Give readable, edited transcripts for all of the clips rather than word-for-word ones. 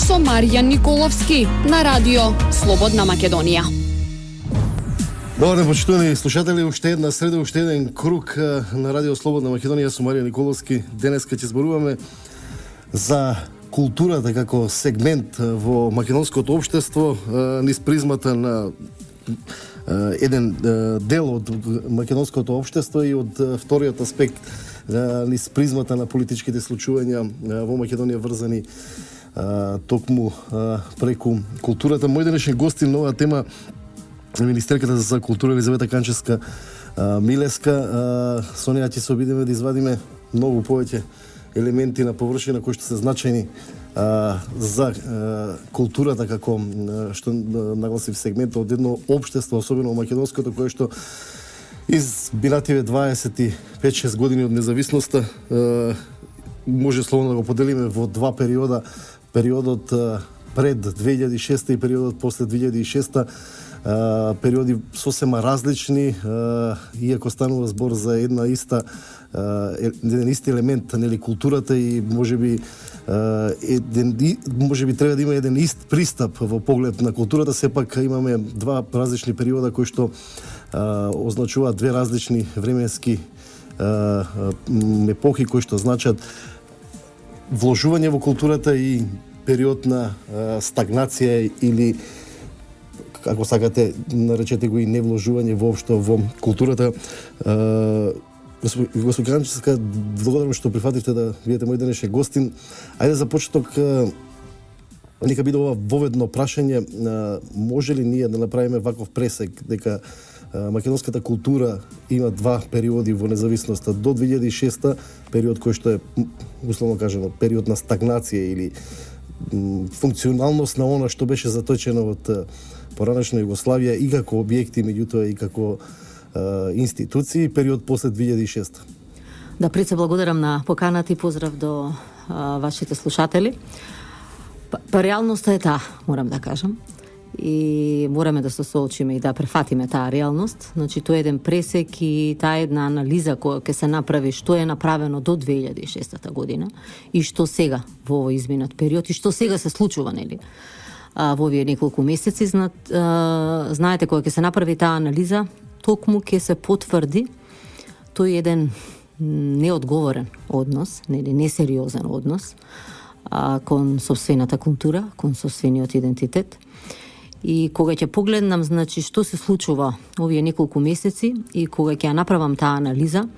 со Маријан Николовски на радио Слободна Македонија. Добар ден, почитувани слушатели, уште една среда, уште еден круг на радио Слободна Македонија со Маријан Николовски. Денеска ќе зборуваме за културата како сегмент во македонското општество низ призмата на еден дел од македонското општество и од вториот аспект низ призмата на политичките случувања во Македонија врзани токму преку културата. Мој денешен гостин на оваа тема министерката за култура Елизавета Канчевска Милеска. Со неја ќе се обидеме да извадиме многу повеќе елементи на површина кои што се значајни за културата како што нагласив сегмент од едно општество, особено македонското, кое што из минативе 25-6 години од независноста може словно да го поделиме во два периода. Периодот пред 2006 и периодот после 2006, периоди сосема различни, иако станува збор за еден исти елемент, нели, културата, и можеби треба да има еден ист пристап во поглед на културата. Сепак имаме два различни периода кои што означуваат две различни временски епохи кои што значат вложување во културата и период на стагнација или, како сакате, наречете го, и невложување воопшто во културата. Господин Канчевска, благодарам што прифативте да бидете мој денешен гостин. Ајде за почеток, нека биде ова воведно прашање, може ли ние да направиме ваков пресек дека македонската култура има два периоди во независноста до 2006, период кој што е, условно кажано, период на стагнација или функционалност на она што беше заточено од поранешна Југославија и како објекти, меѓутоа и како институции, период после 2006. Да, пред се благодарам на поканата и поздрав до вашите слушатели. Па реалноста е таа, морам да кажам. И мораме да се соочиме и да префатиме таа реалност. Значи, тоа е еден пресек и таа една анализа која ќе се направи што е направено до 2006 година и што сега во овој изминат период и што сега се случува, нели? Во овие неколку месеци, знаете, кога ќе се направи таа анализа, токму ќе се потврди тој еден неодговорен однос, нели, несериозен однос кон сопствената култура, кон сопствениот идентитет. И кога ќе погледнам, значи, што се случува овие неколку месеци и кога ќе ја направам таа анализа,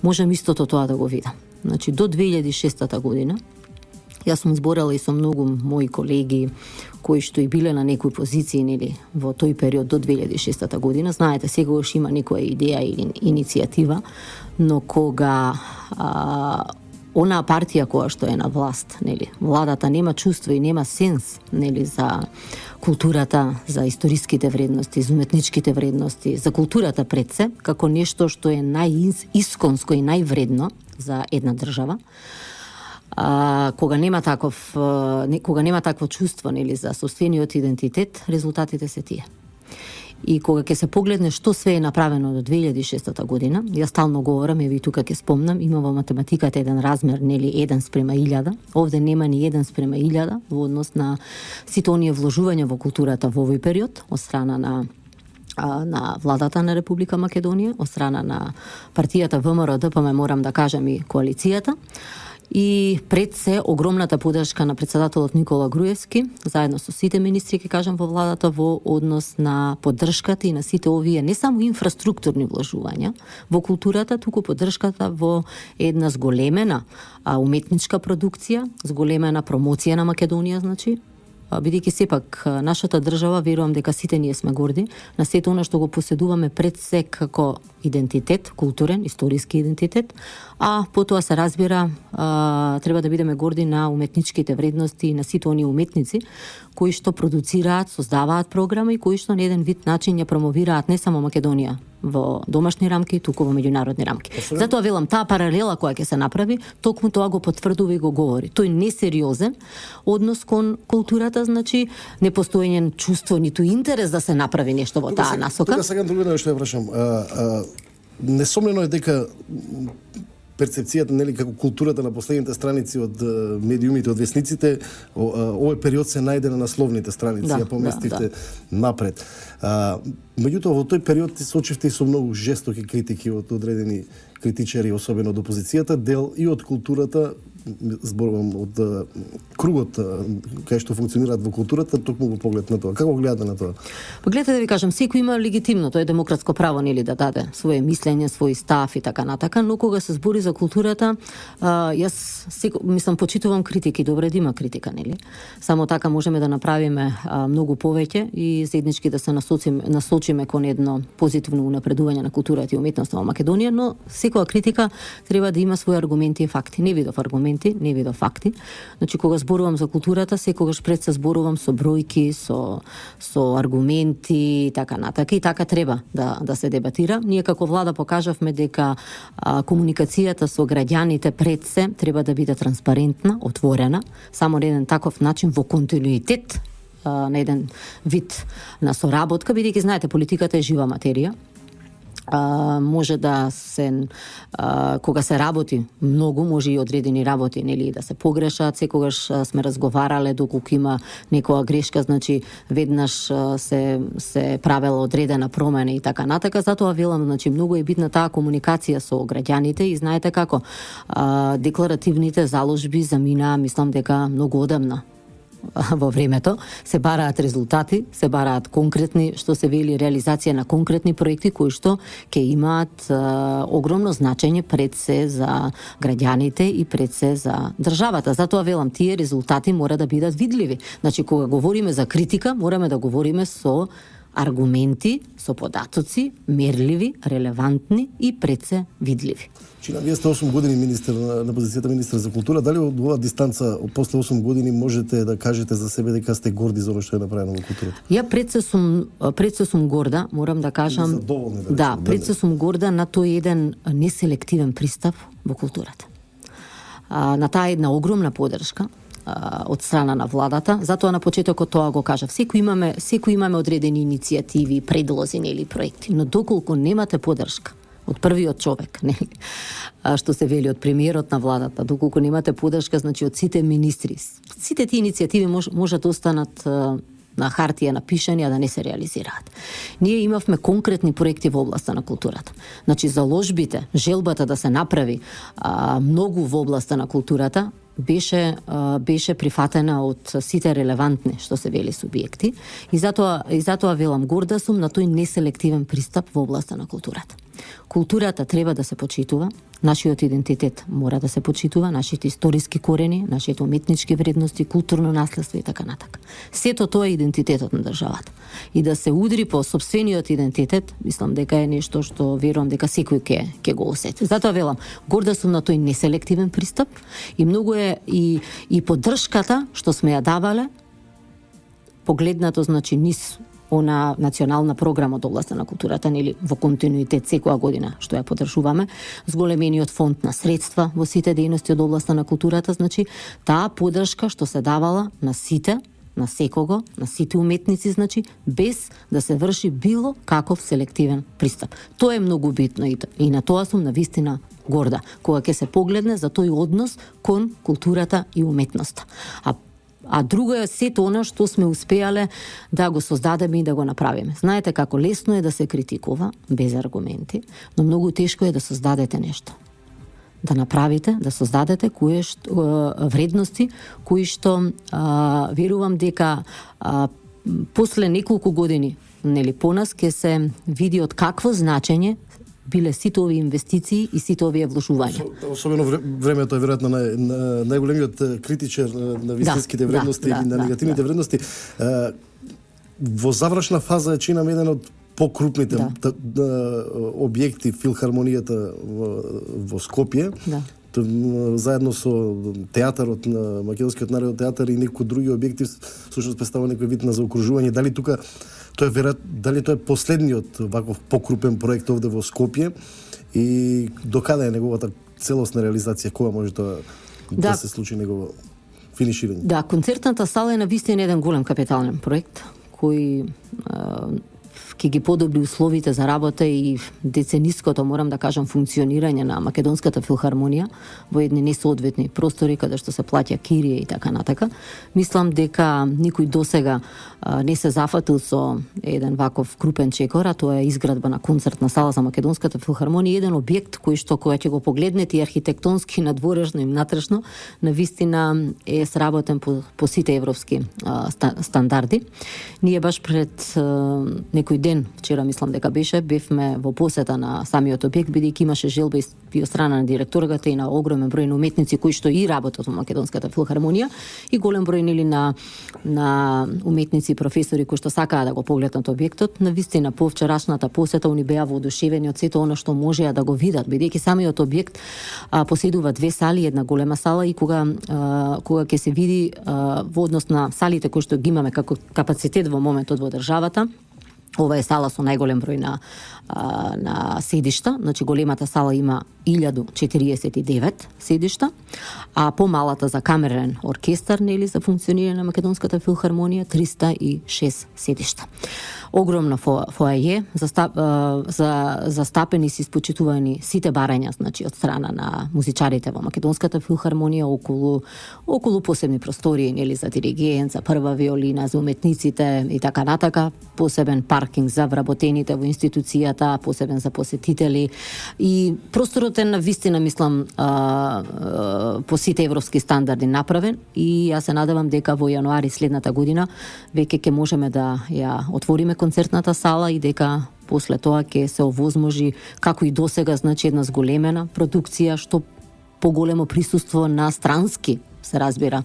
можам истото тоа да го видам. Значи, до 2006 година, јас сум зборала и со многу мои колеги кои што и биле на некои позиции, нели, во тој период до 2006 година. Знаете, сегаш има некоја идеја или иницијатива, но кога онаа партија која што е на власт, нели, владата нема чувство и нема сенс, нели, за културата, за историските вредности, за уметничките вредности, за културата пред се, како нешто што е најисконско и највредно за една држава. Кога нема такво чувство, нели, за сопствениот идентитет, резултатите се тие. И кога ќе се погледне што све е направено до 2006 година, јас стално говорам, и тука ќе спомнам, има во математиката еден размер, нели, 1:1000. Овде нема ни 1:1000 во однос на сите оние вложувања во културата во овој период од страна на владата на Република Македонија, од страна на партијата ВМРО, ДПМ, морам да кажам, и коалицијата. И пред се огромната подршка на председателот Никола Груевски, заедно со сите министри, ќе кажам, во владата, во однос на поддршката и на сите овие не само инфраструктурни вложувања во културата, туку поддршката во една зголемена уметничка продукција, зголемена промоција на Македонија, значи, бидејќи сепак нашата држава, верувам дека сите ние сме горди на сето она што го поседуваме пред се како идентитет, културен, историски идентитет, а потоа се разбира треба да бидеме горди на уметничките вредности и на сите оние уметници кои што продуцираат, создаваат програми и кои што на еден вид начин ја промовираат не само Македонија во домашни рамки, туку во меѓународни рамки. Затоа велам, таа паралела која ќе се направи, токму тоа го потврдува и го говори. Тој несериозен однос кон културата, значи непостоење чувство ниту интерес да се направи нешто во таа насока. Тука сега друго нешто ја прашам. Несомнено е дека перцепцијата, нели, како културата на последните страници од медиумите, од весниците, овој период се најде на насловните страници, ја поместивте напред. Меѓутоа, во тој период ти сочивте и со многу жестоки критики од одредени критичари, особено од опозицијата, дел и од културата, зборувам од кругот кај што функционираат во културата, токму во поглед на тоа. Како гледате на тоа? Погледате, да ви кажам, секој има легитимно, тоа е демократско право, нели, да даде свое мислење, свој став и така натака, но кога се збори за културата, јас мислам почитувам критики, добре да има критика, нели? Само така можеме да направиме многу повеќе и заеднички да се насочиме кон едно позитивно унапредување на културата и уметноста во Македонија, но секоја критика треба да има своји аргументи и факти. Не видов аргументи, не видов факти. Значи, кога зборувам за културата, секогаш пред се зборувам со бројки, со аргументи и така натака. И така треба да се дебатира. Ние како влада покажавме дека комуникацијата со граѓаните пред се треба да биде транспарентна, отворена, само на еден таков начин во континуитет, на еден вид на соработка, бидејќи знаете, политиката е жива материја. Може да се кога се работи многу, може и одредени работи, нели, да се погрешат. Секогаш сме разговарале доколку има некоја грешка, значи веднаш се правела одредена промена и така натака. Затоа велам, значи многу е битна таа комуникација со граѓаните и знаете како декларативните заложби заминаа, мислам дека многу одамна. Во времето се бараат резултати, се бараат конкретни, што се вели, реализација на конкретни проекти кои што ќе имаат огромно значење пред се за граѓаните и пред се за државата. Затоа велам, тие резултати мора да бидат видливи. Значи, кога говориме за критика, мораме да говориме со аргументи, со податоци, мерливи, релевантни и пред се видливи. Чина, вие сте 8 години министер на позицијата министер за култура. Дали од оваа дистанца, после 8 години, можете да кажете за себе дека сте горди за оно што е направено во културата? Ја пред се сум горда, морам да кажам. Да, пред се сум горда на тој еден неселективен пристап во културата. На таа една огромна поддршка од страна на владата. Затоа на почетокот тоа го кажав. Секој имаме одредени иницијативи, предлози или проекти, но доколку немате поддршка од првиот човек, нели, што се вели од премиерот на владата, доколку немате поддршка, значи од сите министри, сите тие иницијативи можат да останат на хартија напишани, а да не се реализираат. Ние имавме конкретни проекти во областа на културата. Значи, заложбите, желбата да се направи многу во областа на културата, беше прифатена од сите релевантни, што се вели, субјекти, и затоа велам, горда сум на тој неселективен пристап во областа на културата. Културата треба да се почитува, нашиот идентитет мора да се почитува, нашите историски корени, нашите уметнички вредности, културно наследство и така натака. Сето тоа е идентитетот на државата. И да се удри по сопствениот идентитет, мислам дека е нешто што верувам дека секој ќе го осети. Затоа велам, горда сум на тој неселективен пристап и многу е и поддршката што сме ја давале, погледнато, значи, низ она национална програма од областа на културата, нели, во континуитет секоја година што ја поддржуваме, зголемениот фонд на средства во сите дејности од областа на културата, значи таа поддршка што се давала на сите, на секого, на сите уметници, значи, без да се врши било каков селективен пристап. Тоа е многу битно и на тоа сум навистина горда, кога ќе се погледне за тој однос кон културата и уметноста. А друго е сето она што сме успеале да го создадеме и да го направиме. Знаете како лесно е да се критикува без аргументи, но многу тешко е да создадете нешто. Да направите, да создадете вредности кои што верувам дека после неколку години, нели, понас ќе се види од какво значење биле сите овие инвестиции и сите овие вложувања. Особено времето е веројатно најголемиот критичар на вистинските вредности или на негативните вредности. Во завршна фаза е, чинам, еден од покрупните објекти филхармонијата во Скопје. Заедно со театарот на Македонскиот народен театар и некои други објекти, всушност представува некој вид на заокружување. Дали тука дали тоа е последниот ваков покрупен проект овде во Скопје и докаде е неговата целосна реализација, кога може тоа да се случи негово финиширање? Да, концертната сала е навистина еден голем капитален проект кој ќе ги подобри условите за работа и децениското, морам да кажам, функционирање на Македонската филхармонија во едни несоодветни простори каде што се плаќа кирија и така натака. Мислам дека никој досега не се зафатил со еден ваков крупен чекор, а тоа е изградба на концертна сала за Македонската филхармонија, еден објект кој што кога ќе го погледнете и архитектонски, надворешно и внатрешно, навистина е сработен по сите европски стандарди. Ние баш пред некој ден, вчера мислам дека бевме во посета на самиот објект, бидејќи имаше желба и од страна на директорката и на огромен број на уметници кои што и работат во Македонската филхармонија и голем број на уметници и професори кои што сакаат да го погледнат објектот. Навистина по вчерашната посета они беа воодушевени од сето она што можеа да го видат, бидејќи самиот објект поседува две сали, една голема сала и кога ќе се види во однос на салите кои што ги имаме како капацитет во моментот во државата, ова е сала со најголем број на седишта, значи големата сала има 1049 седишта, а помалата за камерен оркестар, нели, за функционирање на Македонската филхармонија 306 седишта. Огромно фоаје, застапени се испочитувани сите барања, значи од страна на музичарите во Македонската филхармонија околу посебни простории, нели, за диригент, за прва виолина, за уметниците и така натака, посебен паркинг за вработените во институцијата, посебен за посетители и просторот е на вистина, мислам, по сите европски стандарди направен и јас се надевам дека во јануари следната година веќе ќе можеме да ја отвориме концертната сала и дека после тоа ќе се овозможи, како и досега, значи една зголемена продукција, што поголемо присуство на странски, се разбира,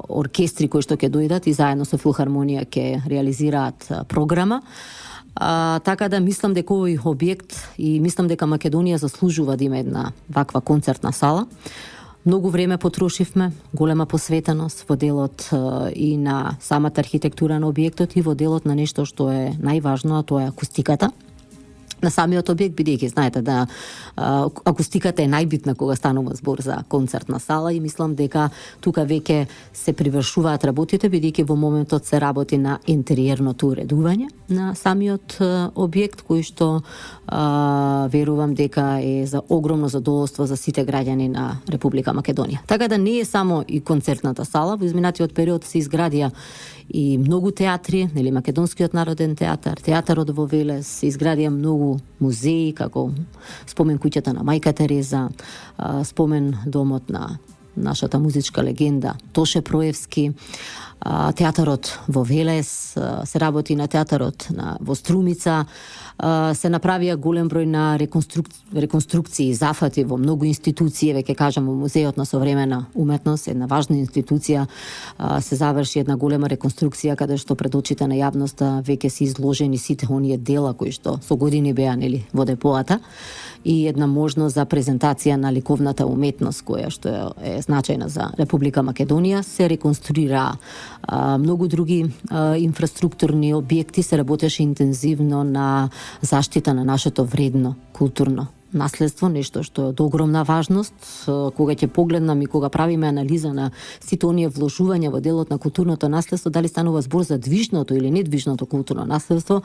оркестри кои што ќе дојдат и заедно со филхармонија ќе реализираат програма. Така да мислам дека овој објект и мислам дека Македонија заслужува да има една ваква концертна сала. Многу време потрошивме, голема посветеност во делот и на самата архитектура на објектот и во делот на нешто што е најважно, а тоа е акустиката на самиот објект, бидејќи знаете да акустиката е најбитна кога станува збор за концертна сала и мислам дека тука веќе се привршуваат работите, бидејќи во моментот се работи на интериерното уредување на самиот објект, кој што верувам дека е за огромно задоволство за сите граѓани на Република Македонија. Така да не е само и концертната сала, во изминатиот период се изградија и многу театри, нели, Македонскиот народен театар, театарот во Велес, се изградија многу музеи, како спомен куќата на Мајка Тереза, спомен домот на нашата музичка легенда Тоше Проевски, театарот во Велес, се работи на театарот во Струмица, се направија голем број на реконструкции и зафати во многу институции, веќе кажам, во Музеот на современа уметност, една важна институција, се заврши една голема реконструкција каде што пред очите на јавноста веќе се изложени сите оние дела кои што со години беа, нели, во депоата и една можност за презентација на ликовната уметност која што е значајна за Република Македонија. Се реконструира многу други инфраструктурни објекти, се работеше интензивно на заштита на нашето вредно културно наследство, нешто што е од огромна важност. Кога ќе погледнам и кога правиме анализа на сите оние вложувања во делот на културното наследство, дали станува збор за движното или недвижното културно наследство,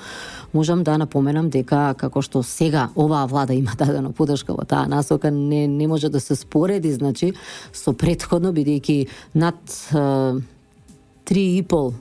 можам да напоменам дека како што сега оваа влада има дадено подршка во таа насока, не може да се спореди, значи, со претходно, бидејќи над 3,5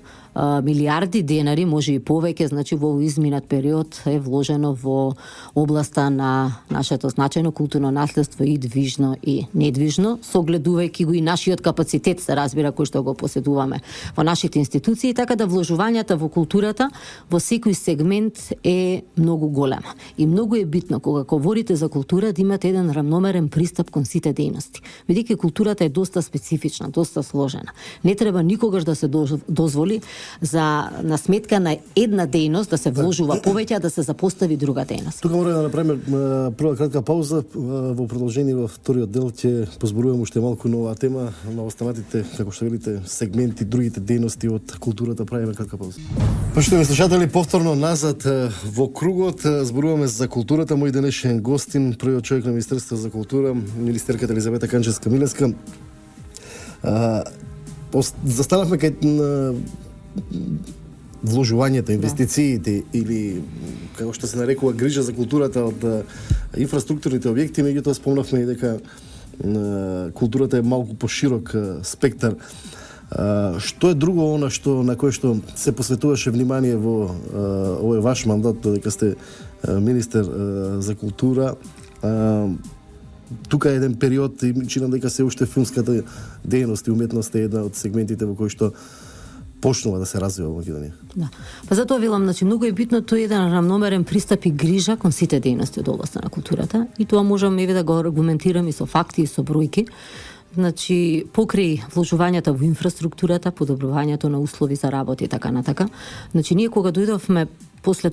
милиарди денари, може и повеќе, значи во изминат период е вложено во областа на нашето значајно културно наследство и движно и недвижно, согледувајќи го и нашиот капацитет, се разбира, кој што го поседуваме во нашите институции, така да вложувањата во културата во секој сегмент е многу голема. И многу е битно кога говорите за култура да имате еден рамномерен пристап кон сите дејности. Бидејќи културата е доста специфична, доста сложена. Не треба никогаш да се дозволи на сметка на една дејност да се вложува повеќе, а да се запостави друга дејност. Тука мора да направиме прва кратка пауза. Во продолжение во вториот дел ќе позборуваме уште малку на оваа тема, на останатите, како што велите, сегменти, другите дејности од културата. Правиме кратка пауза. Поштовани слушатели, повторно назад во кругот зборуваме за културата. Мој денешен гостин, првиот човек на Министерството за култура, министерката Елизавета Канчевска-Милевска. Застанавме кај вложувањата, инвестициите или како што се нарекува грижа за културата од инфраструктурните објекти, меѓутоа спомнавме и дека културата е малку поширок спектар. Што е друго она на кое што се посветуваше внимание во овој ваш мандат, додека сте министер за култура? Тука е еден период и чинам дека се уште филмската дејност и уметност е една од сегментите во кој што почнува да се развива во Македонија. Да. Па затоа велам, значи многу е битно тој еден рамномерен пристап и грижа кон сите дејности од областта на културата и тоа можам еве да го аргументирам и со факти и со бројки. Значи, покрај вложувањата во инфраструктурата, подобрувањето на услови за работа и така натака. Значи, ние кога дојдовме после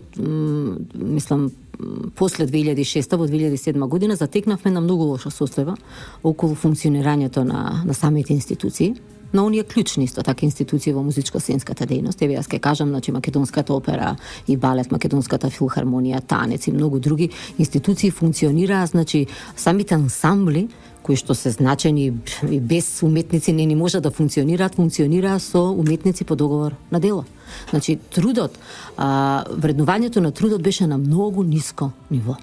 2006 во 2007 година затекнавме на многу лоша состојба околу функционирањето на самите институции, на оние клучни исто така институции во музичко-сценската дејност. Еве јас ќе кажам, значи Македонската опера и балет, Македонската филхармонија, танец и многу други институции функционираа, значи самите ансамбли кои што се значени и без уметници не ни може да функционираа со уметници по договор на дело. Значи трудот, вреднувањето на трудот беше на многу ниско ниво.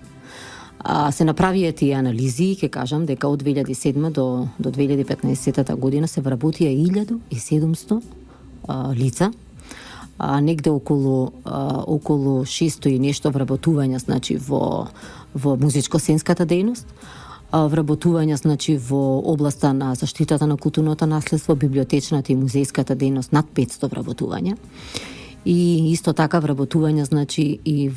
Се направија тие анализи, ќе кажам дека од 2007 до 2015 година се вработија 1700 лица, негде околу 600 и нешто вработувања, значи во музичко-сценската дејност, вработувања, значи во областа на заштитата на културното наследство, библиотечната и музејската дејност над 500 вработувања. И исто така вработувања, значи и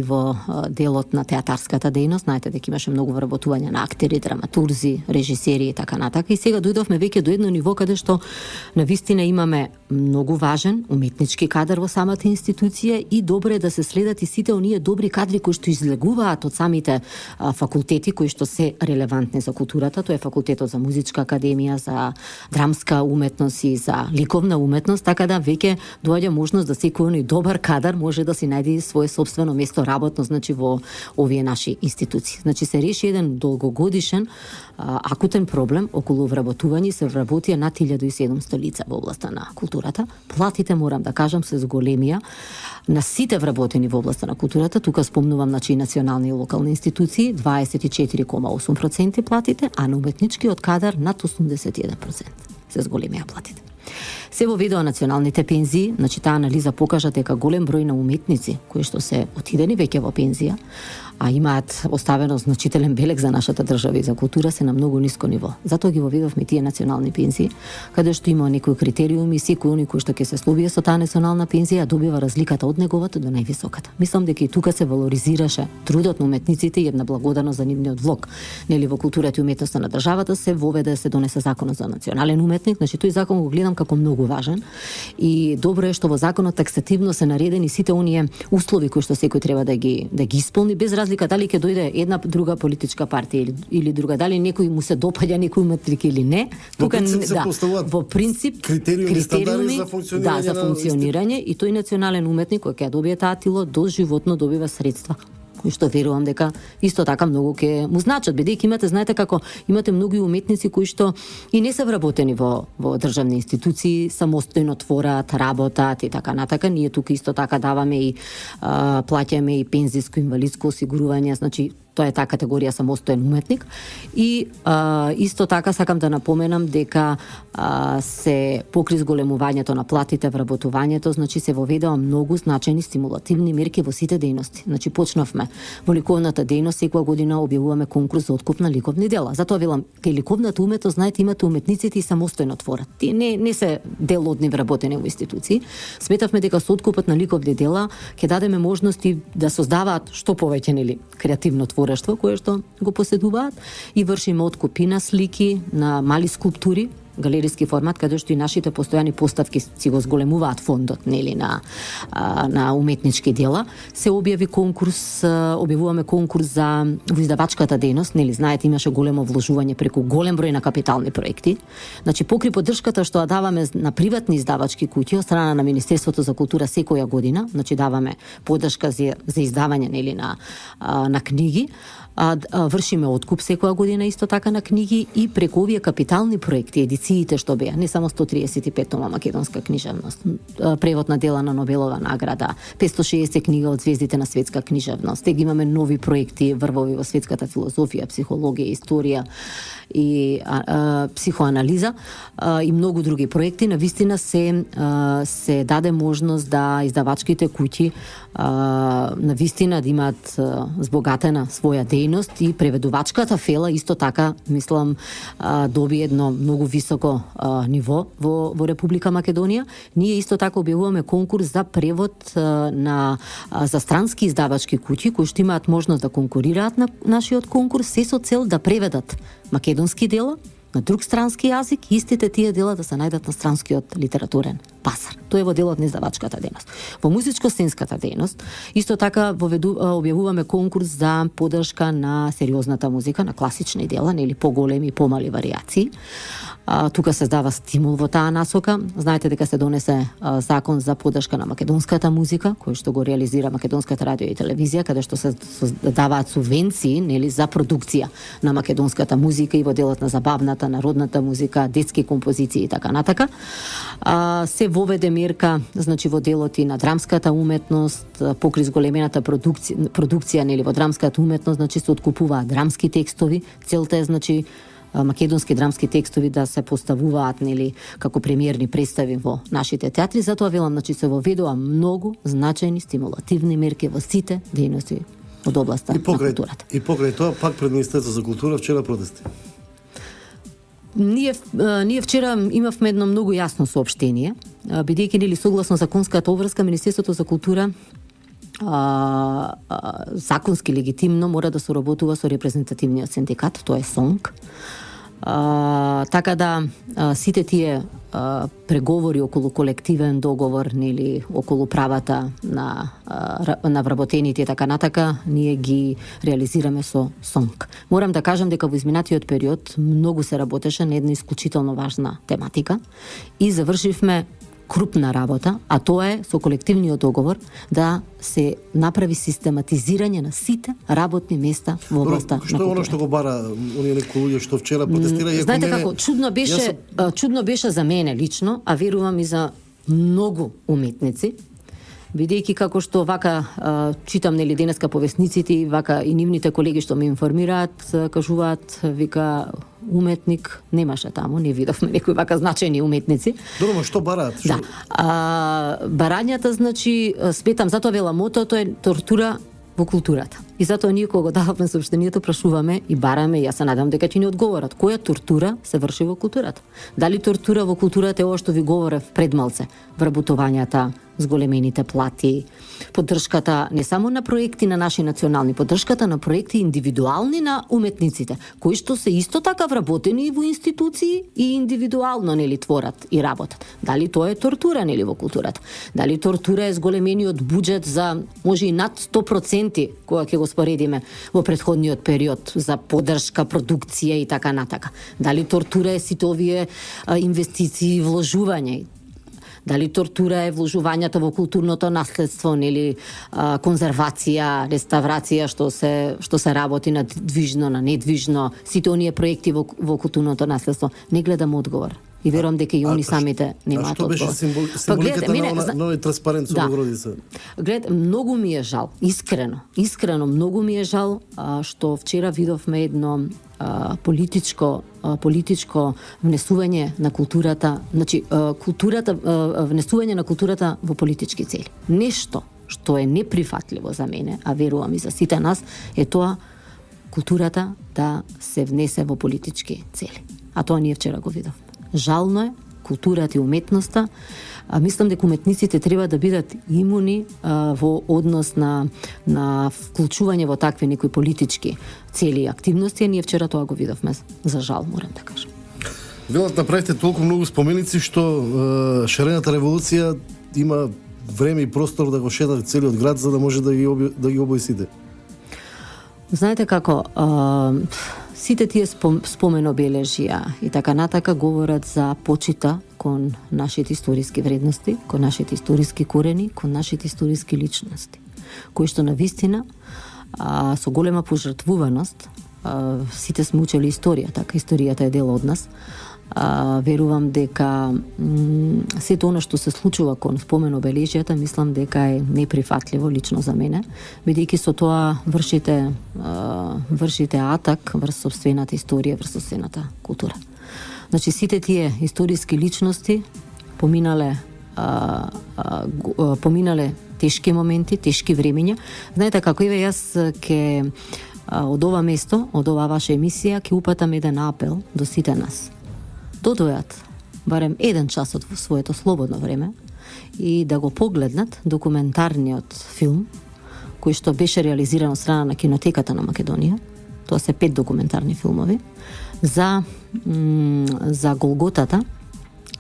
во делот на театарската дејност. Знаете дека имаше многу вработување на актери, драматурзи, режисери и така натака. И сега дојдовме веќе до едно ниво каде што навистина имаме многу важен уметнички кадар во самата институција и добро е да се следат и сите оние добри кадри кои што излегуваат од самите факултети кои што се релевантни за културата. Тоа е факултетот за музичка академија, за драмска уметност и за ликовна уметност, така да веќе доаѓа можност да секој оној добар кадар може да си најде свое сопствено место работно, значи во овие наши институции. Значи се реши еден долгогодишен акутен проблем околу вработување, се вработија над 1700 лица во областта на културата. Платите, морам да кажам, се зголемија на сите вработени во областта на културата. Тука спомнувам, значи, национални и локални институции, 24,8% платите, а на уметничкиот кадар над 81% се зголемија платите. Се воведоа националните пензии, значи таа анализа покажа дека голем број на уметници кои што се отидени веќе во пензија, а имаат оставено значителен белег за нашата држава и за култура, се на многу ниско ниво. Затоа ги воведовме тие национални пензии, каде што има некои критериуми, секој оној кој што ќе се слобие со таа национална пензија добива разликата од неговата до највисоката. Мислам дека и тука се валоризираше трудот на уметниците и една благодарност за нивниот влог. Нели во културата и уметноста на државата се воведе, се донесе законот за национален уметник, значи тој закон го гледам како многу важен и добро е што во законот таксативно се наредени сите оние услови кои што секој треба да ги исполни, без разлика дали ќе дојде една друга политичка партија или друга, дали некој му се допаѓа некој уметник или не. Тука во принцип критериуми за функционирање и тој национален уметник кој ќе добие таа тило доживотно добива средства кои што верувам дека исто така многу ќе му значат, бидејќи знаете како имате многу уметници кои што и не се вработени во државни институции, самостојно твораат, работат и така натака. Ние тука исто така даваме и плаќаме и пензиско инвалидско осигурување, значи тоа е таа категорија самостоен уметник. И исто така сакам да напоменам дека се покри зголемувањето на платите, вработувањето, значи се воведоа многу значајни стимулативни мерки во сите дејности. Значи почнавме во ликовната дејност, секоја година објавуваме конкурс за откуп на ликовни дела. Затоа велам, кај ликовната уметност, знаете, имате уметниците и самостојно творат. Тие не се дел од нив вработени во институции. Сметавме дека со откупот на ликовни дела ќе дадеме можности да создаваат што повеќе, нели, креативно творештво кое што го поседуваат и вршиме откупи на слики, на мали скулптури, галериски формат, каде што и нашите постојани поставки си го зголемуваат фондот, нели, на уметнички дела. Се објавуваме конкурс за во издавачката дејност, нели, знаете, имаше големо вложување преку голем број на капитални проекти. Значи покри поддршката што даваме на приватни издавачки куќи од страна на Министерството за култура секоја година, значи даваме поддршка за издавање, нели, на книги. Вршиме откуп секоја година исто така на книги и преку овие капитални проекти, колекциите што беа, не само 135 тома македонска книжевност, превод на дела на Нобелова награда, 560 книга од звездите на светска книжевност. Тега имаме нови проекти, врвови во светската филозофија, психологија, историја и психоанализа и многу други проекти. Навистина се даде можност да издавачките куќи навистина да имаат збогатена своја дејност и преведувачката фела исто така, мислам, доби едно многу високо ниво во Република Македонија. Ние исто така објавуваме конкурс за превод за странски издавачки куќи кои што имаат можност да конкурираат на нашиот конкурс, се со цел да преведат македонски дела на друг странски јазик, истите тие дела да се најдат на странскиот литературен пазар. Тоа е во делот на издавачката дејност. Во музичко-сценската дејност исто така објавуваме конкурс за поддршка на сериозната музика, на класични дела, нели поголеми и помали варијации. Тука се дава стимул во таа насока. Знаете дека се донесе закон за поддршка на македонската музика, кој што го реализира Македонската радио и телевизија, каде што се даваат субвенции, нели, за продукција на македонската музика и во делот на забавната, народната музика, детски композиции и така натака. Се воведе мерка, значи во делот и на драмската уметност, покри зголемената продукција, нели, во драмската уметност, значи се откупуваат драмски текстови. Целта е, значи, македонски драмски текстови да се поставуваат, нели, како премиерни представи во нашите театри. Затоа велам, значи, се воведува многу значајни стимулативни мерки во сите дејности од областа на културата. И покрај тоа, пак пред Министерството за култура вчера протести. Ние вчера имавме едно многу јасно соопштение, бидејќи, нели, согласно законската обврска, Министерството за култура законски легитимно мора да соработува со репрезентативниот синдикат, тоа е СОНК. Така да сите тие преговори околу колективен договор, нели, околу правата на вработените и така натака, ние ги реализираме со СОНК. Морам да кажам дека во изминатиот период многу се работеше на една исклучително важна тематика и завршивме крупна работа, а тоа е со колективниот договор да се направи систематизирање на сите работни места во областа на културата. Што е оно што го бара оние некои луѓе што вчера протестира? Знаете како, чудно беше за мене лично, а верувам и за многу уметници, бидејќи како што вака читам, нели, денеска повесниците и вака и нивните колеги што ме информираат, кажуваат, вика, уметник немаше таму, не видовме некои вака значајни уметници. Добро, што бараат? Да. Барањата, значи, сметам, затоа велам, мотото е тортура во културата. И затоа ние кога го даваме соопштението прашуваме и бараме, и јас се надам дека ќе ни одговорат, која тортура се врши во културата. Дали тортура во културата е ова што ви говорев предмалце, вработувањата, зголемените плати, поддршката не само на проекти на наши национални, поддршката на проекти индивидуални на уметниците, кои што се исто така вработени во институции и индивидуално, нели, творат и работат. Дали тоа е тортура, нели, во културата? Дали тортура е зголемениот буџет за може и над 100% кога ќе го споредиме во претходниот период за поддршка, продукција и така натака? Дали тортура е сите овие инвестиции и вложување? Дали тортура е вложувањата во културното наследство, нели, конзервација, реставрација што се работи на движно, на недвижно, сите оние проекти во културното наследство? Не гледам одговор. И верувам дека и они самите немаат одговор. А што беше символиката на нови транспарент со Богородица? Глед, многу ми е жал, искрено многу ми е жал што вчера видовме едно политичко внесување на културата, значи внесување на културата во политички цели. Нешто што е неприфатливо за мене, а верувам и за сите нас, е тоа културата да се внесе во политички цели. А тоа ние вчера го видовме. Жално е, културата и уметноста, мислам дека уметниците треба да бидат имуни во однос на вклучување во такви некои политички цели и активности, а ние вчера тоа го видовме, за жал, морам да кажам. Велат, направите толку многу споменици што шарената револуција има време и простор да го шета целиот град за да може да ги обои сите. Знаете како, сите тие спомен обележија и така натака говорат за почита кон нашите историски вредности, кон нашите историски корени, кон нашите историски личности, кои што навистина со голема пожртвуваност, сите сме учели историја, така историјата е дел од нас, верувам дека сето она што се случува кон спомен обележјата, мислам дека е неприфатливо лично за мене, бидејќи со тоа вршите атак врз сопствената историја, врз сопствената култура. Значи сите тие историски личности поминале тешки моменти, тешки времења. Знаете како еве јас ќе од ова место, од оваа ваша емисија ќе упатам еден апел до сите нас. Додојат барем еден час од своето слободно време и да го погледнат документарниот филм кој што беше реализиран од страна на Кинотеката на Македонија. Тоа се 5 документарни филмови за голготата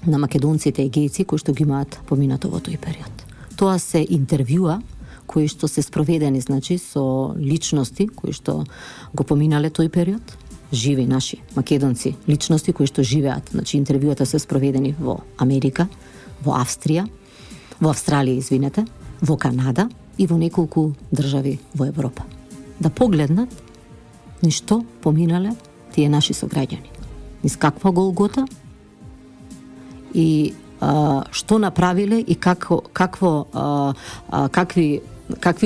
на македонците егејци кои што ги имаат поминато во тој период. Тоа се интервјуа кои што се спроведени, значи, со личности кои што го поминале тој период, живи наши македонци, личности кои што живеат. Значи, интервјуата се спроведени во Америка, во Австрија, во Австралија, извинете, во Канада и во неколку држави во Европа. Да погледнат ништо поминале тие наши сограѓани. Низ каква голгота и што направиле и какви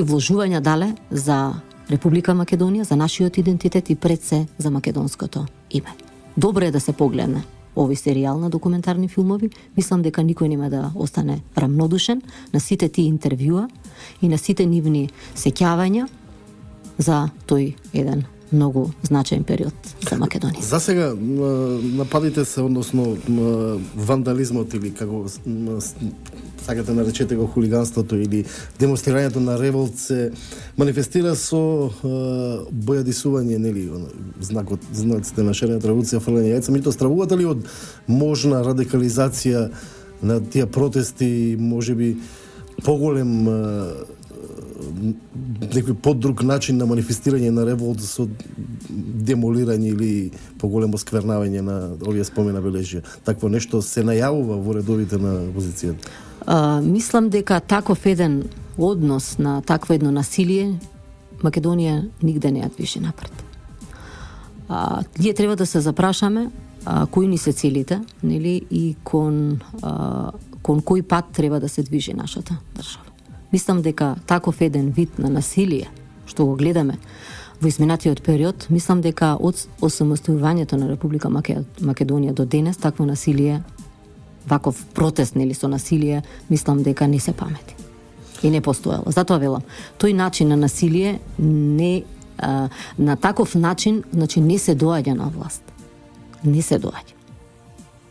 вложувања дале за Република Македонија, за нашиот идентитет и пред се за македонското име. Добро е да се погледне овој серијал на документарни филмови. Мислам дека никој нема да остане рамнодушен на сите тие интервјуа и на сите нивни сеќавања за тој еден многу значаен период за Македонија. За сега нападите се, односно вандализмот или како сакате наречете го хулиганството или демонстрирањето на револт се манифестира со бојадисување, нели, знаците на шерената револуција, фрлање јајца. Меѓутоа, стравувате ли од можна радикализација на тие протести, можеби поголем некој подруг начин на манифестирање на револт со демолирање или поголемо сквернавање на овие спомена бележја? Такво нешто се најавува во редовите на опозицијата? Мислам дека таков еден однос на такво едно насилие Македонија нигде не ја движи напред. Ние треба да се запрашаме кои ни се целите, нели, и кон кој пат треба да се движи нашата држава. Мислам дека таков еден вид на насилие што го гледаме во изминатиот период, мислам дека од осамостојувањето на Република Македонија до денес такво насилие, ваков протест, нели, со насилие, мислам дека не се памети и не постоело. Затоа велам, тој начин на насилие не на таков начин, значи не се доаѓа на власт. Не се доаѓа.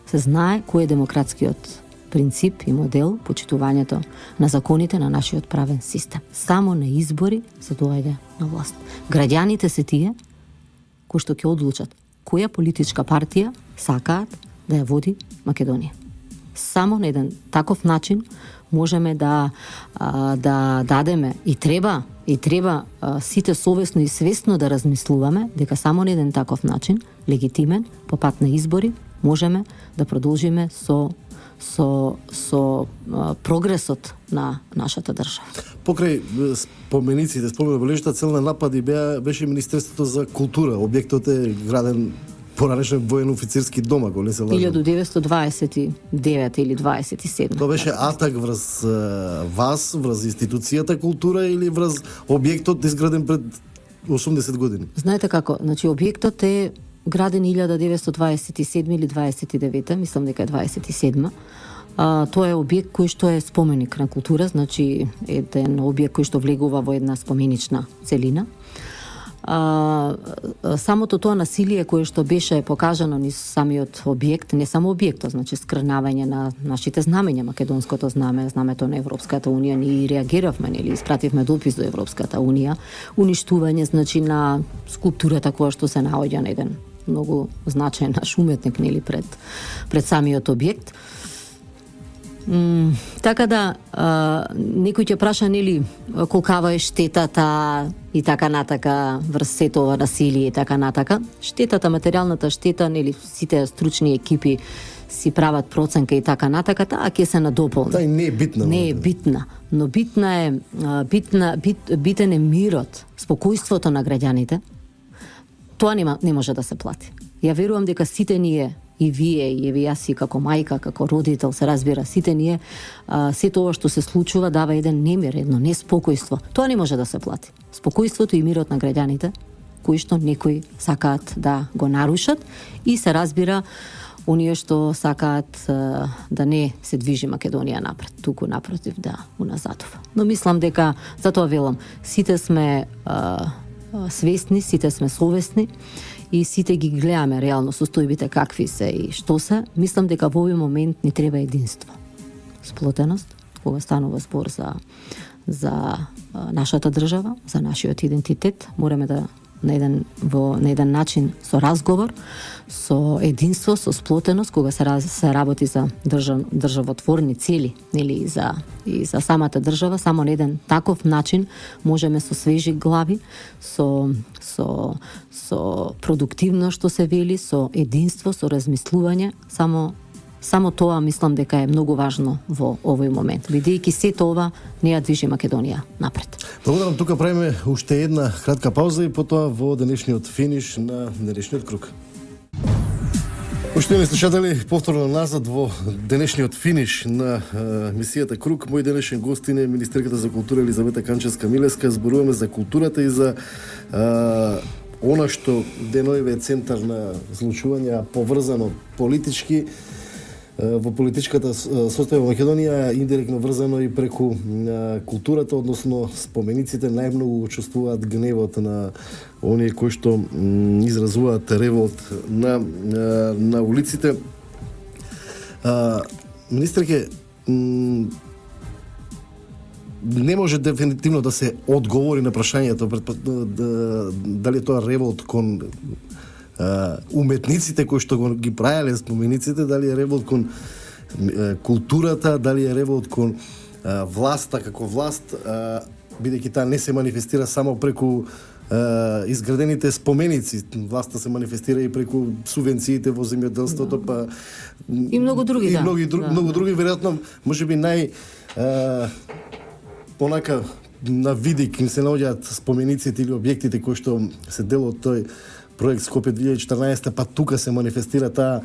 Се знае кој е демократскиот принцип и модел, почитувањето на законите на нашиот правен систем. Само на избори се доаѓа на власт. Граѓаните се тие кои што ќе одлучат која политичка партија сакаат да ја води Македонија. Само на еден таков начин можеме да дадеме и треба сите совесно и свесно да размислуваме дека само на еден таков начин, легитимен, по пат на избори, можеме да продолжиме со прогресот на нашата држава. Покрај спомениците, обележите, цел на напади беше Министерството за култура. Објектот е граден поранешен воено-офицерски дом, ако не се лажам. 1929 или 27. Тоа беше атак врз вас, врз институцијата култура или врз објектот изграден пред 80 години? Знаете како, значи објектот е граден 1927 или 29, мислам дека е 27. Тоа е објект кој што е споменик на култура, значи еден објект кој што влегува во една споменична целина. Самото тоа насилие кое што беше покажано низ самиот објект, не само објектот, значи скрнавање на нашите знамења, македонското знаме, знамето на Европската унија, ние реагиравме, нели, испративме допис до Европската унија, уништување, значи, на скулптурата која што се наоѓа на еден многу значаен наш уметник, нели, пред самиот објект. Така да, некој ќе праша, нели, колкава е штетата и така натака врз сето ова насилие и така натака. Штетата, материјалната штета, нели, сите стручни екипи си прават проценка и така натака, таа ќе се надополни. Тај не е битна. Не е битна, но битен е мирот, спокојството на граѓаните. Тоа не може да се плати. Ја верувам дека сите ние и вие, и јас си како мајка, како родител, се разбира, сите ние, се тоа што се случува дава еден немир, едно неспокојство. Тоа не може да се плати. Спокојството и мирот на граѓаните, кои што некои сакаат да го нарушат, и се разбира оние што сакаат да не се движи Македонија напред, туку напротив да уназадува. Но мислам дека, затоа велам, сите сме свесни, сите сме совесни и сите ги гледаме реално состојбите какви се и што се. Мислам дека во овој момент ни треба единство. Сплотеност, кога станува збор за нашата држава, за нашиот идентитет, мораме да на еден начин со разговор, со единство, со сплотеност, кога се работи за државотворни цели, нели, и за самата држава, само на еден таков начин можеме со свежи глави, со продуктивно што се вели, со единство, со размислување, само тоа мислам дека е многу важно во овој момент, бидејќи се тоа не ја движи Македонија напред. Благодарам, тука правиме уште една кратка пауза и потоа во денешниот финиш на денешниот круг. Поштовани слушатели, повторно назад во денешниот финиш на емисијата Круг. Мој денешен гостин е министерката за култура Елизавета Канчевска-Милевска. Зборуваме за културата и за она што денојве е центар на злучување, поврзано политички во политичката состојба во Македонија, индиректно врзано и преку културата, односно спомениците најмногу учествуваат гневот на оние кои што изразуваат револт на улиците. Министерке, не може дефинитивно да се одговори на прашањето дали е тоа револт кон уметниците кои што ги правеле спомениците, дали е револт кон културата, дали е револт кон власта како власт, бидејќи таа не се манифестира само преку изградените споменици. Власта се манифестира и преку субвенциите во земјоделството, па и многу други, многу други, веројатно, можеби понака на видик им се наоѓаат спомениците или објектите кои што се дел од тој проект Скопје 2014, па тука се манифестира таа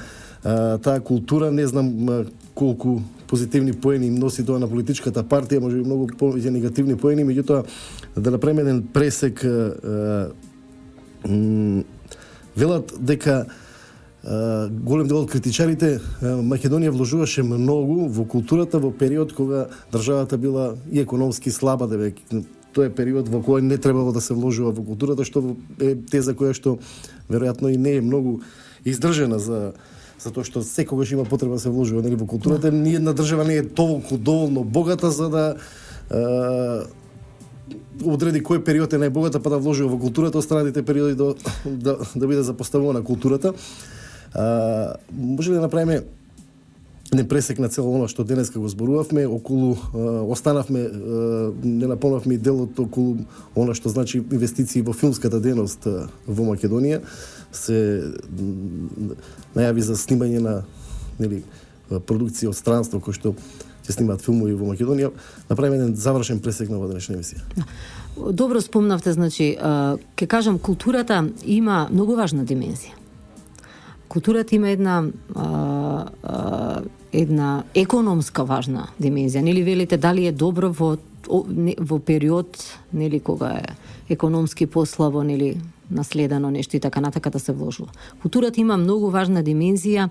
култура. Не знам колку позитивни поени им носи тоа на политичката партија, може би многу повеќе негативни поени, меѓутоа да направиме еден пресек, велат дека голем дел од критичарите Македонија вложуваше многу во културата во период кога државата била и економски слаба, тоа е период во кој не требало да се вложува во културата, што е теза која што веројатно и не е многу издржена за тоа што секогаш има потреба да се вложува во културата. Ниедна држава не е толку доволно богата за да одреди кој период е најбогата па да вложува во културата, останатите периоди да биде запоставувана културата. Може ли да направиме не пресек на цело оно што денеска го зборувавме, околу останавме, не наполнавме и делот околу оно што значи инвестиции во филмската дејност во Македонија. Се најави за снимање на продукција од странство кои што ќе снимаат филмови во Македонија. Направиме еден завршен пресек на денешна емисија. Добро спомнавте, значи, ќе кажам, културата има многу важна димензија. Културата има една економска важна димензија. Нели велите дали е добро во период, нели кога е економски послабо, нели наследено нешто и така натака да се вложува. Културата има многу важна димензија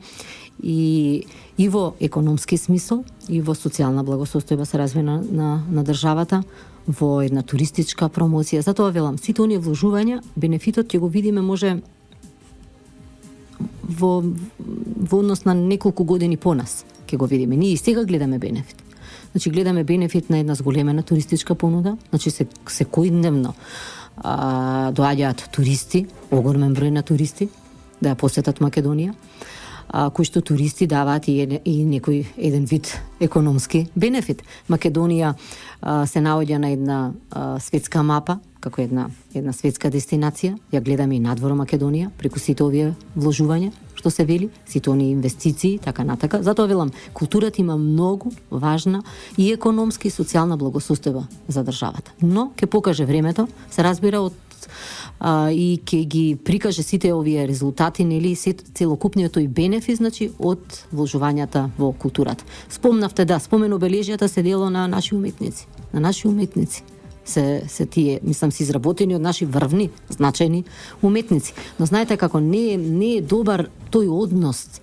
и во економски смисол, и во социјална благосостојба се развива на државата, во една туристичка промоција. Затоа велам, сите оние вложувања, бенефитот ќе го видиме може во однос на неколку години по нас ќе го видиме. Ние и сега гледаме бенефит. Значи гледаме бенефит на една зголемена туристичка понуда, значи секојдневно доаѓаат туристи, огромен број на туристи да ја посетат Македонија, кои што туристи даваат и некој еден вид економски бенефит. Македонија се наоѓа на една светска мапа, како една светска дестинација. Ја гледаме и надвор Македонија, преку сите овие вложувања, што се вели, сите оние инвестиции, така натака. Затоа велам, културата има многу важна и економски и социјална благосостојба за државата. Но ќе покаже времето, се разбира од дейност и ќе ги прикаже сите овие резултати, нели, целокупниот тој бенефит, значи, од вложувањата во културата. Спомнавте, да, спомен обележјата се дело на наши уметници. На наши уметници се тие, мислам, се изработени од наши врвни, значајни уметници. Но знаете како не е добар тој односот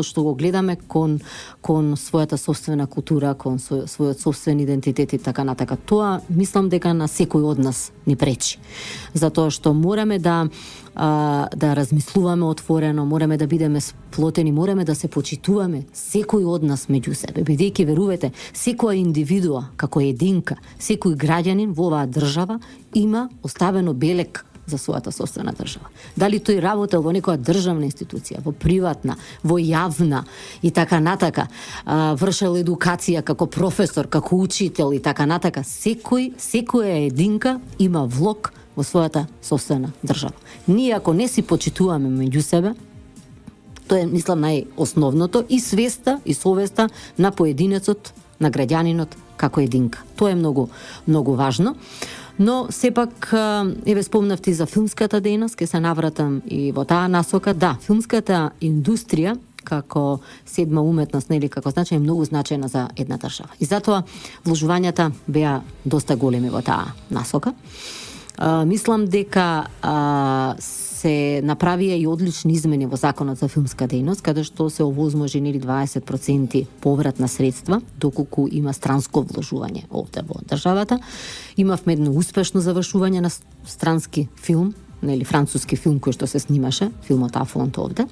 што го гледаме кон својата собствена култура, кон својот собствен идентитет и така натака. Тоа мислам дека на секој од нас ни пречи. Затоа што мораме да размислуваме отворено, мораме да бидеме сплотени, мораме да се почитуваме секој од нас меѓу себе, бидејќи верувате, секоја индивидуа како единка, секој граѓанин во оваа држава има оставено белег за својата собствена држава. Дали тој работел во некоја државна институција, во приватна, во јавна и така натака, вршел едукација како професор, како учител и така натака, секоја единка има влог во својата собствена држава. Ние ако не си почитуваме меѓу себе, тоа е, мислам, најосновното, и свеста и совеста на поединецот, на граѓанинот како единка. Тоа е многу, многу важно. Но сепак, еве спомнавте за филмската дејност, ќе се навратам и во таа насока. Да, филмската индустрија како седма уметност, нели, како значај, е многу значајна за една држава. И затоа вложувањата беа доста големи во таа насока. Мислам дека се направија и одлични измени во законот за филмска дејност, каде што се овозможи 20% поврат на средства, доколку има странско вложување овде во државата. Имавме едно успешно завршување на странски филм, нели, француски филм кој што се снимаше, филмот Афонт овде.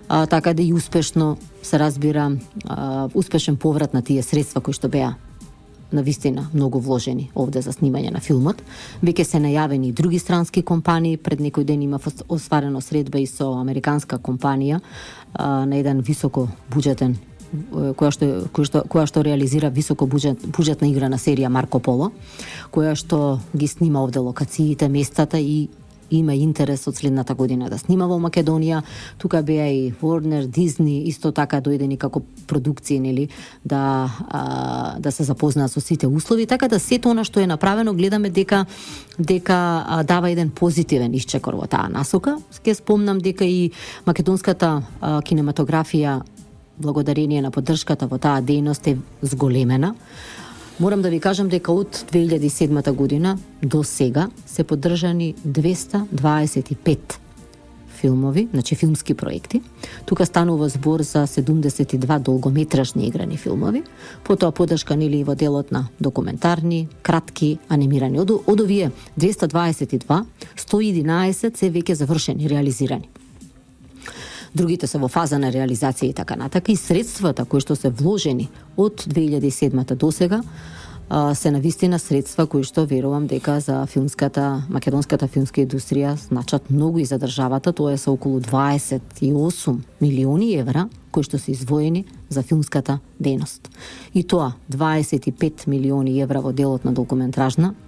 Така да и успешно се разбира успешен поврат на тие средства кои што беа на вистина многу вложени овде за снимање на филмот. Веќе се најавени и други странски компании. Пред некој ден имав остварено средба и со американска компанија на еден високо буџетен која што реализира високо буџетна играна серија Марко Поло, која што ги снима овде локациите, местата и има интерес од следната година да снима во Македонија. Тука беа и Warner, Disney, исто така дојдени како продукции, нели, да се запознаат со сите услови, така да сето она што е направено гледаме дека дава еден позитивен исчекор во таа насока. Ке спомнам дека и македонската кинематографија благодарение на поддршката во таа дејност е зголемена. Морам да ви кажам дека од 2007 година до сега се поддржани 225 филмови, значи филмски проекти. Тука станува збор за 72 долгометражни играни филмови, потоа поддршка, нели, во делот на документарни, кратки, анимирани. Од овие 222, 111 се веќе завршени, реализирани. Другите се во фаза на реализација и така натака, и средствата кои што се вложени од 2007 до сега се навистина средства кои што верувам дека за македонската филмска индустрија значат многу и за државата. Тоа е со околу 28 милиони евра кои што се издвоени за филмската дејност. И тоа 25 милиони евра во делот на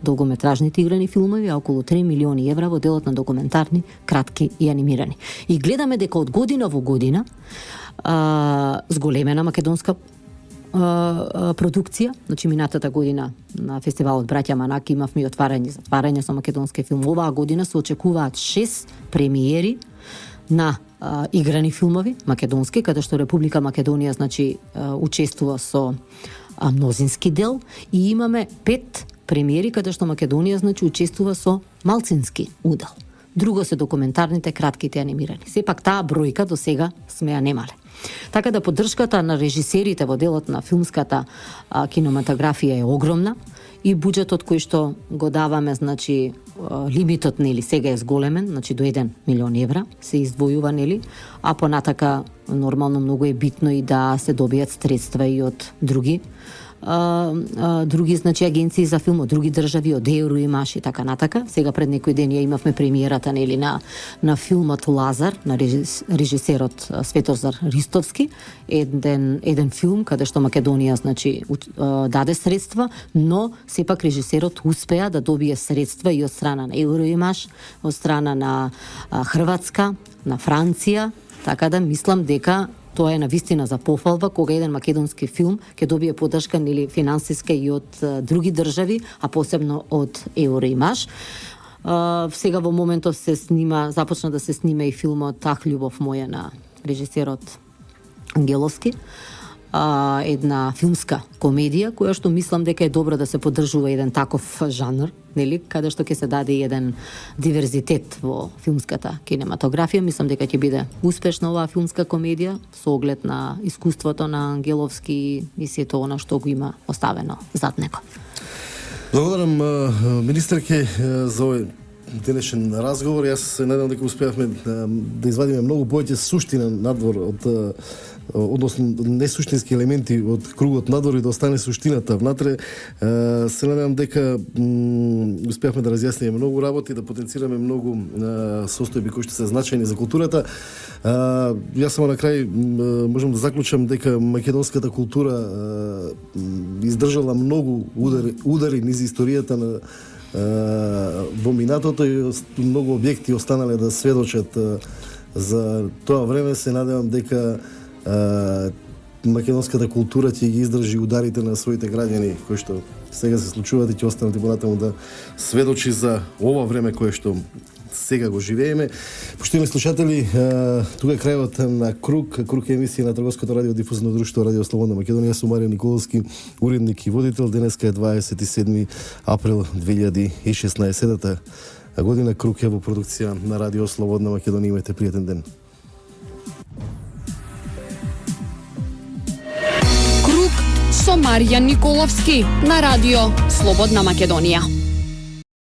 долгометражните играни филмови, а околу 3 милиони евра во делот на документарни, кратки и анимирани. И гледаме дека од година во година зголемена македонска продукција. Значи, минатата година на фестивалот Браќа Манаки имавме и отварање и затварање со македонски филм. Оваа година се очекуваат 6 премиери на играни филмови македонски, каде што Република Македонија, значи, учествува со мнозински дел, и имаме 5 премиери каде што Македонија, значи, учествува со малцински удел. Друго се документарните, кратките, анимирани. Сепак таа бројка до сега сме ја немале. Така да поддршката на режисерите во делот на филмската кинематографија е огромна и буџетот кој што го даваме, значи, лимитот, нели, сега е зголемен, значи до 1 милион евра се издвојува, нели, а понатака нормално многу е битно и да се добијат средства и од други значи агенции за филм од други држави, од Евроимаш и така натака. Сега пред некој ден ја имавме премиерата, нели, на филмот Лазар на режисерот Светозар Ристовски, еден филм каде што Македонија, значи, даде средства, но сепак режисерот успеа да добие средства и од страна на Евроимаш, од страна на Хрватска, на Франција, така да мислам дека тоа е навистина за пофалба кога еден македонски филм ќе добие поддршка, нели, финансиска и од други држави, а посебно од Евроимаш. Сега во моментов започна да се снима и филмот "Тах љубов моја" на режисерот Ангеловски. Една филмска комедија, која што мислам дека е добро да се поддржува еден таков жанр, нели, каде што ќе се даде еден диверзитет во филмската кинематографија. Мислам дека ќе биде успешна оваа филмска комедија со оглед на искуството на Ангеловски и сето она што го има оставено зад него. Благодарам, министерке, за овој денешен разговор. Јас се надевам дека успеавме да извадиме многу повеќе суштина надвор од односно несуштински елементи од кругот надвор и да остане суштината внатре. Се надевам дека успеавме да разјасниме многу работи, да потенцираме многу состојби кои што се значајни за културата. Јас само на крај можам да заклучам дека македонската култура издржала многу удари низ историјата на во минатото и многу објекти останале да сведочат за тоа време. Се надевам дека македонската култура ќе ги издржи ударите на своите граѓани кои што сега се случуваат и ќе останат и понатаму да сведочи за ова време кое што сега го живееме. Поштовани слушатели, тука е крајот на Круг е емисија на Трговското радиодифузно друштво Радио Слободна Македонија. Сум Маријан Николовски, уредник и водител. Денеска е 27 април 2016 година. Круг е во продукција на Радио Слободна Македонија. Имајте пријатен ден. Круг со Маријан Николовски на Радио Слободна Македонија.